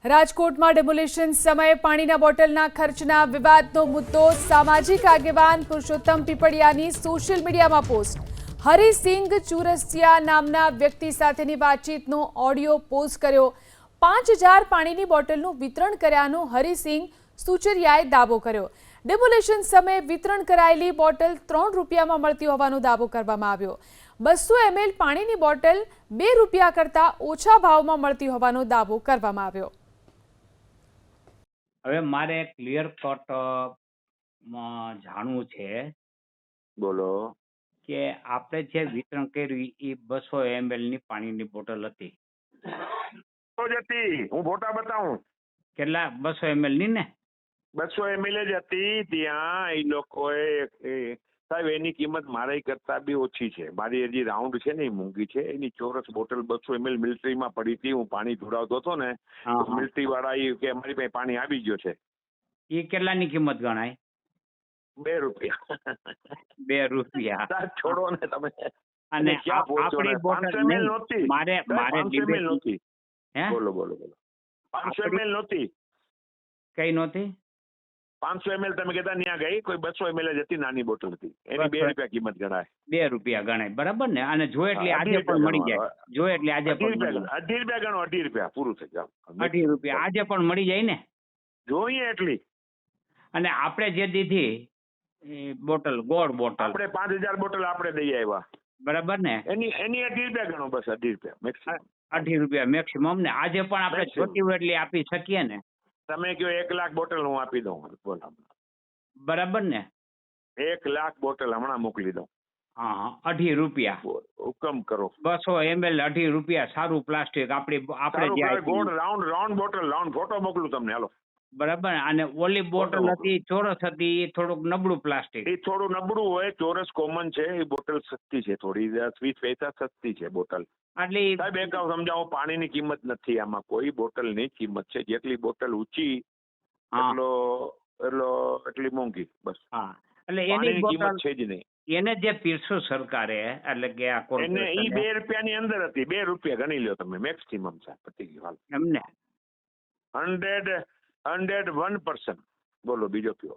રાજકોટમાં ડેમોલિશન સમયે પાણીના બોટલના ખર્ચના વિવાદનો મુદ્દો સામાજિક આગેવાન પુરુષોત્તમ પીપળિયાની સોશિયલ મીડિયામાં પોસ્ટ। હરિસિંગ ચુરસિયા નામના વ્યક્તિ સાથેની વાતચીતનો ઓડિયો પોસ્ટ કર્યો। 5000 પાણીની બોટલનું વિતરણ કર્યાનો હરિસિંગ સુચરિયાએ દાવો કર્યો। ડેમોલિશન સમયે વિતરણ કરાયેલી બોટલ 3 રૂપિયામાં મળતી હોવાનો દાવો કરવામાં આવ્યો। 200 ml પાણીની બોટલ 2 રૂપિયા કરતાં ઓછા ભાવમાં મળતી હોવાનો દાવો કરવામાં આવ્યો। હવે મારે ક્લિયર કટ જાણવું છે બોલો કે આપણે જે વિતરણ કર્યું એ 200 ml ની પાણીની બોટલ હતી। તો જ હતી, હું ફોટા બતાવું। કેટલા 200 ml ની ને 200 ml જ હતી। ત્યાં એ લોકોએ સાહેબ એની કિંમત મારી કરતા બી ઓછી છે। મારી હજી રાઉન્ડ છે ને એ મોંઘી છે। એની ચોરસ બોટલ 200 ml મિલિટરીમાં પડી હતી। હું પાણી ઢોળાવતો હતો ને મિલિટરી વાળા એ કે અમારી પાસે પાણી આવી ગયો છે। એ કેટલાની કિંમત ગણાય? 2 રૂપિયા 2 રૂપિયા સાહેબ છોડો ને તમે। અને ક્યાં પહોંચો આપણી ને? બોટલ 500 ml નહીં, નહોતી। મારે 500 ml નહોતી। હે બોલો બોલો બોલો 500 ml નહોતી। કઈ નહોતી? 500 ml તમે કહેતા ત્યાં ગઈ, કોઈ 200 ml જ હતી, નાની બોટલ હતી। એની 2 રૂપિયા કિંમત ગણાય। 2 રૂપિયા ગણાય, બરાબર ને? અને જો એટલે આજે પણ મળી જાય, જો એટલે આજે પણ મળી જાય। 2.5 રૂપિયા ગણો, 2.5 રૂપિયા પૂરું થઈ જાવ। 2.5 રૂપિયા આજે પણ મળી જાય ને? જોઈએ એટલી। અને આપણે જે દીધી એ બોટલ, ગોળ બોટલ, આપણે 5000 બોટલ આપણે દઈ આવ્યા, બરાબર ને? એની 2.5 રૂપિયા ગણો, બસ 2.5 રૂપિયા મેક્સિમમ। 2.5 રૂપિયા મેક્સિમમ ને? આજે પણ આપણે જોતી હોય એટલે આપી શકીએ ને? તમે કહો 1 લાખ બોટલ હું આપી દઉં, બોલો બરાબર ને? 1 લાખ બોટલ હમણાં મોકલી દઉં। હા, 2.5 રૂપિયા હુકમ કરો। 200 ml 2.5 રૂપિયા, સારું પ્લાસ્ટિક, આપણે જે ગોળ રાઉન્ડ બોટલ, રાઉન્ડ ફોટો મોકલું તમને, હાલો। બરાબર। અને ઓલી બોટલ હતી ચોરસ હતી, એ થોડુંક નબળું પ્લાસ્ટિક, એ થોડું નબળું હોય, ચોરસ કોમન છે। એ બોટલ સસ્તી છે, થોડી 20 પૈસા સસ્તી છે બોટલ। એટલે સાહેબ એક સમજાવો, પાણીની કિંમત નથી આમાં, કોઈ બોટલની કિંમત છે। જેટલી બોટલ ઊંચી એટલી મોંઘી, બસ। હા, એટલે એની પાણીની બોટલ કિંમત છે જ નહીં। એને જે પીરસું સરકારે, એટલે કે આ એને ઈ કોર્પોરેશને, 2 રૂપિયાની અંદર હતી। 2 રૂપિયા ગણી લ્યો તમે મેક્સિમમ, સાહેબ પતી ગયું, હાલ। એમને 101%। બોલો બીજો કયો?